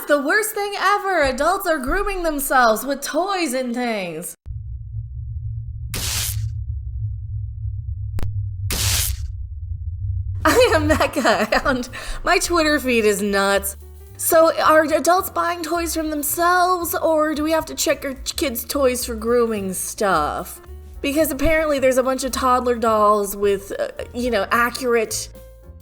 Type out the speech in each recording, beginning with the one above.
it's the worst thing ever. Adults are grooming themselves with toys and things. I am that guy, and my Twitter feed is nuts. So are adults buying toys from themselves, or do we have to check our kids' toys for grooming stuff? Because apparently there's a bunch of toddler dolls with, accurate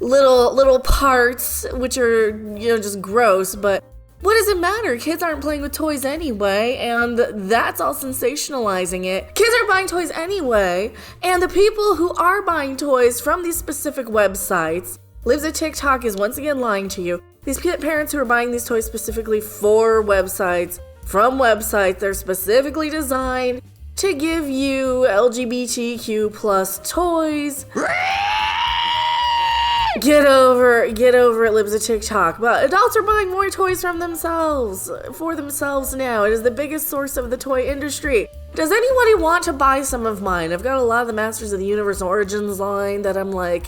little parts, which are, just gross, but what does it matter? Kids aren't playing with toys anyway, and that's all sensationalizing it. Kids are buying toys anyway, and the people who are buying toys from these specific websites, Libs of TikTok is once again lying to you. These parents who are buying these toys specifically for websites, from websites, they're specifically designed to give you LGBTQ plus toys. Get over it, Libs of TikTok. But adults are buying more toys for themselves now. It is the biggest source of the toy industry. Does anybody want to buy some of mine? I've got a lot of the Masters of the Universe Origins line that I'm like,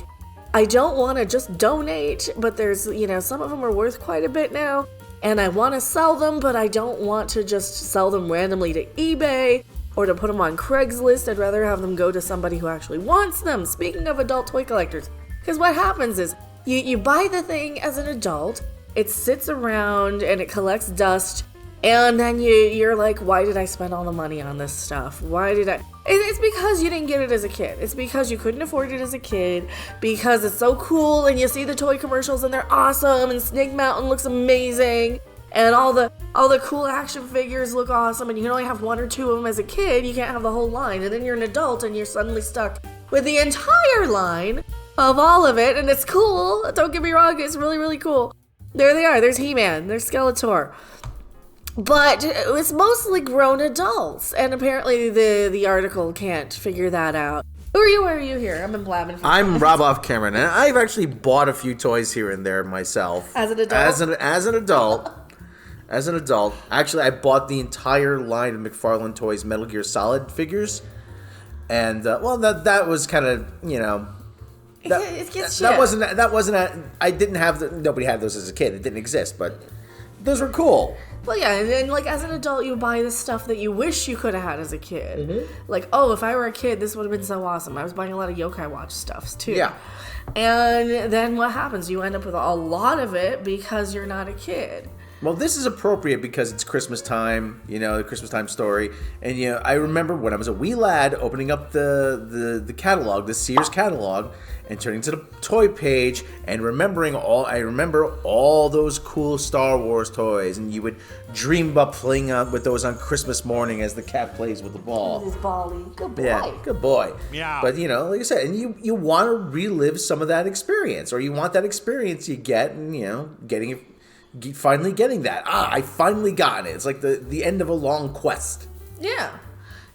I don't want to just donate, but there's, some of them are worth quite a bit now, and I want to sell them, but I don't want to just sell them randomly to eBay or to put them on Craigslist. I'd rather have them go to somebody who actually wants them. Speaking of adult toy collectors, because what happens is you buy the thing as an adult, it sits around and it collects dust, and then you're like, why did I spend all the money on this stuff? It's because you didn't get it as a kid. It's because you couldn't afford it as a kid, because it's so cool and you see the toy commercials and they're awesome and Snake Mountain looks amazing and all the cool action figures look awesome and you can only have one or two of them as a kid. You can't have the whole line, and then you're an adult and you're suddenly stuck with the entire line of all of it, and it's cool. Don't get me wrong, it's really, really cool. There they are. There's He-Man. There's Skeletor. But it's mostly grown adults, and apparently the article can't figure that out. Who are you? Where are you here? I've been blabbing. I'm Rob Off Cameron, and I've actually bought a few toys here and there myself. As an adult? As an adult. As an adult. Actually, I bought the entire line of McFarlane Toys Metal Gear Solid figures. And, that was kind of, That wasn't I didn't have nobody had those as a kid. It didn't exist, but those were cool. Well, yeah, and then, as an adult, you buy the stuff that you wish you could have had as a kid. Mm-hmm. Like, oh, if I were a kid, this would have been so awesome. I was buying a lot of Yokai Watch stuffs, too. Yeah. And then what happens? You end up with a lot of it because you're not a kid. Well, this is appropriate because it's Christmas time, the Christmas time story. And, I remember when I was a wee lad opening up the catalog, the Sears catalog, and turning to the toy page and I remember all those cool Star Wars toys. And you would dream about playing with those on Christmas morning as the cat plays with the ball. His bally. Good boy. Yeah, good boy. Yeah. But, like I said, and you want to relive some of that experience, or you want that experience you get and, getting it. Finally getting that. I finally got it. It's like the end of a long quest. Yeah.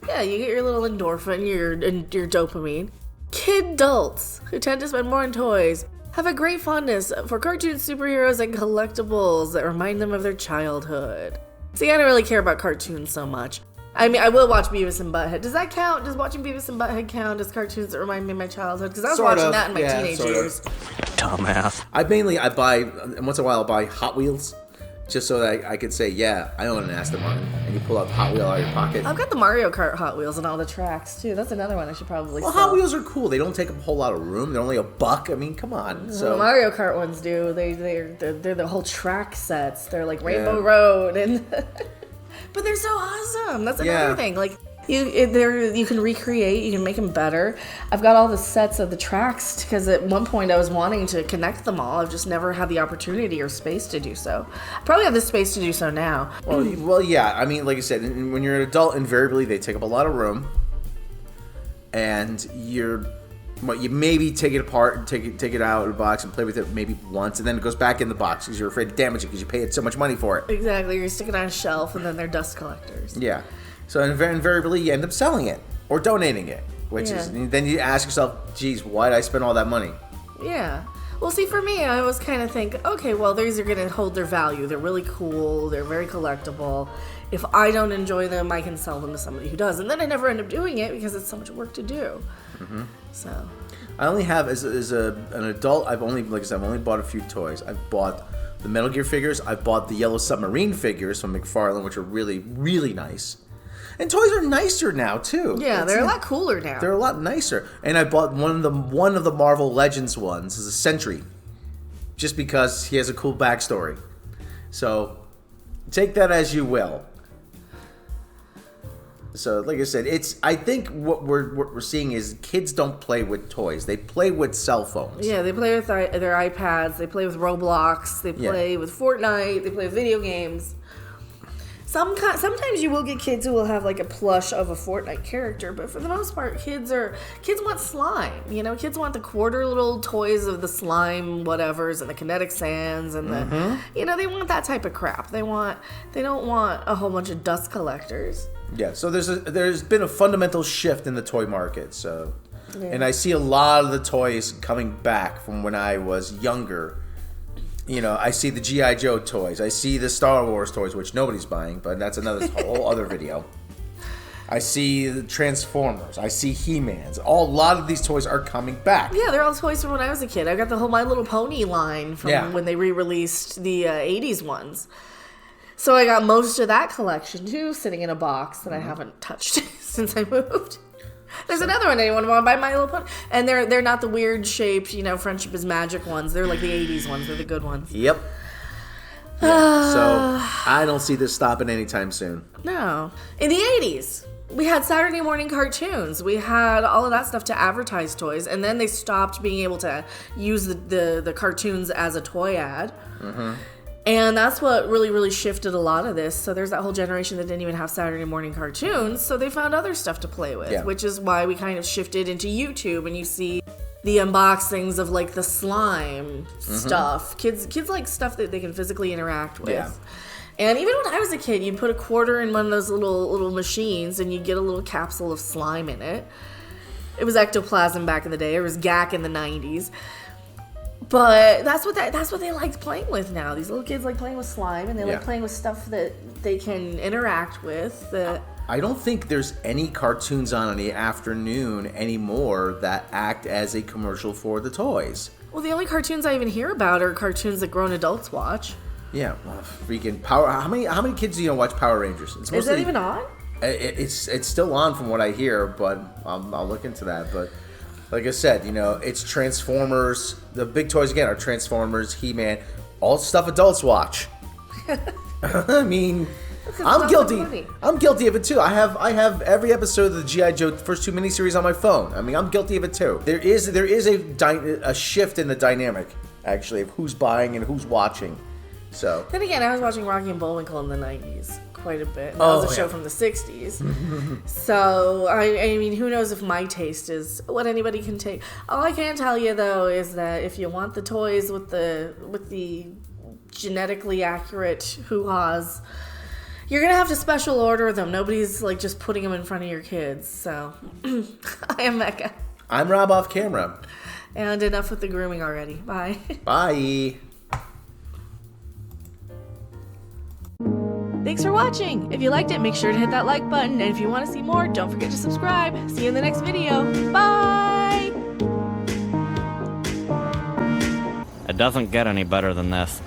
Yeah, you get your little endorphin, your dopamine. Kid-adults who tend to spend more on toys have a great fondness for cartoon superheroes and collectibles that remind them of their childhood. See, I don't really care about cartoons so much. I mean, I will watch Beavis and Butthead. Does that count? Does watching Beavis and Butthead count as cartoons that remind me of my childhood? Because I was watching that in my teenage years. Dumbass. I buy, once in a while I'll buy Hot Wheels, just so that I could say, yeah, I own an Aston Martin. And you pull out the Hot Wheel out of your pocket. I've got the Mario Kart Hot Wheels and all the tracks, too. That's another one I should probably sell. Hot Wheels are cool. They don't take up a whole lot of room. They're only $1. I mean, come on. So the Mario Kart ones do. They're the whole track sets. They're like Rainbow Road and... But they're so awesome. That's another thing. Like, you can recreate, you can make them better. I've got all the sets of the tracks because at one point I was wanting to connect them all. I've just never had the opportunity or space to do so. I probably have the space to do so now. Well, yeah. I mean, like I said, when you're an adult, invariably they take up a lot of room, and you maybe take it apart and take it out of the box and play with it maybe once, and then it goes back in the box because you're afraid to damage it because you paid so much money for it. Exactly. You're sticking it on a shelf, and then they're dust collectors. Yeah. So invariably you end up selling it or donating it, then you ask yourself, geez, why did I spend all that money? Yeah. Well, see, for me, I always kind of think, okay, well, these are going to hold their value. They're really cool. They're very collectible. If I don't enjoy them, I can sell them to somebody who does. And then I never end up doing it because it's so much work to do. So I only have as an adult. I've only, like I said, I've only bought a few toys. I've bought the Metal Gear figures. I've bought the Yellow Submarine figures from McFarlane, which are really, really nice. And toys are nicer now too. yeah, they're a lot cooler now. They're a lot nicer. And I bought one of the Marvel Legends ones. Is a Sentry, just because he has a cool backstory. So take that as you will. So, like I said, I think what we're seeing is kids don't play with toys; they play with cell phones. Yeah, they play with their iPads. They play with Roblox. They play with Fortnite. They play with video games. Sometimes you will get kids who will have like a plush of a Fortnite character, but for the most part, kids want slime. You know, kids want the quarter little toys of the slime whatevers and the kinetic sands and the, you know, they want that type of crap. They don't want a whole bunch of dust collectors. Yeah. So there's been a fundamental shift in the toy market. So, and I see a lot of the toys coming back from when I was younger. You know, I see the G.I. Joe toys. I see the Star Wars toys, which nobody's buying, but that's another whole other video. I see the Transformers. I see He-Mans. A lot of these toys are coming back. Yeah, they're all toys from when I was a kid. I got the whole My Little Pony line from when they re-released the 80s ones. So I got most of that collection, too, sitting in a box that I haven't touched since I moved. There's another one anyone want to buy, My Little Pony. And they're not the weird shaped, you know, Friendship is Magic ones. They're like the 80s ones. They're the good ones. Yep. Yeah, so I don't see this stopping anytime soon. No. In the 80s, we had Saturday morning cartoons. We had all of that stuff to advertise toys. And then they stopped being able to use the cartoons as a toy ad. And that's what really, really shifted a lot of this. So there's that whole generation that didn't even have Saturday morning cartoons. So they found other stuff to play with, which is why we kind of shifted into YouTube. And you see the unboxings of like the slime stuff. Kids like stuff that they can physically interact with. Yeah. And even when I was a kid, you'd put a quarter in one of those little machines and you'd get a little capsule of slime in it. It was ectoplasm back in the day. It was GAC in the 90s. But that's what they liked playing with now. These little kids like playing with slime, and they like playing with stuff that they can interact with. I don't think there's any cartoons on in the afternoon anymore that act as a commercial for the toys. Well, the only cartoons I even hear about are cartoons that grown adults watch. Yeah, freaking Power. How many kids do you know watch Power Rangers? Is that even on? It's still on from what I hear, but I'll look into that. But like I said, you know, it's Transformers. The big toys again are Transformers, He-Man, all stuff adults watch. I mean, I'm guilty. I'm guilty of it too. I have every episode of the G.I. Joe first 2 miniseries on my phone. I mean, I'm guilty of it too. There is a shift in the dynamic actually of who's buying and who's watching. So then again, I was watching Rocky and Bullwinkle in the 90s quite a bit. That was a show from the 60s. So, I mean, who knows if my taste is what anybody can take. All I can tell you, though, is that if you want the toys with the genetically accurate hoo-haws, you're going to have to special order them. Nobody's, like, just putting them in front of your kids. So, I am Mecca. I'm Rob off camera. And enough with the grooming already. Bye. Bye. Thanks for watching. If you liked it, make sure to hit that like button. And if you want to see more, don't forget to subscribe. See you in the next video. Bye! It doesn't get any better than this.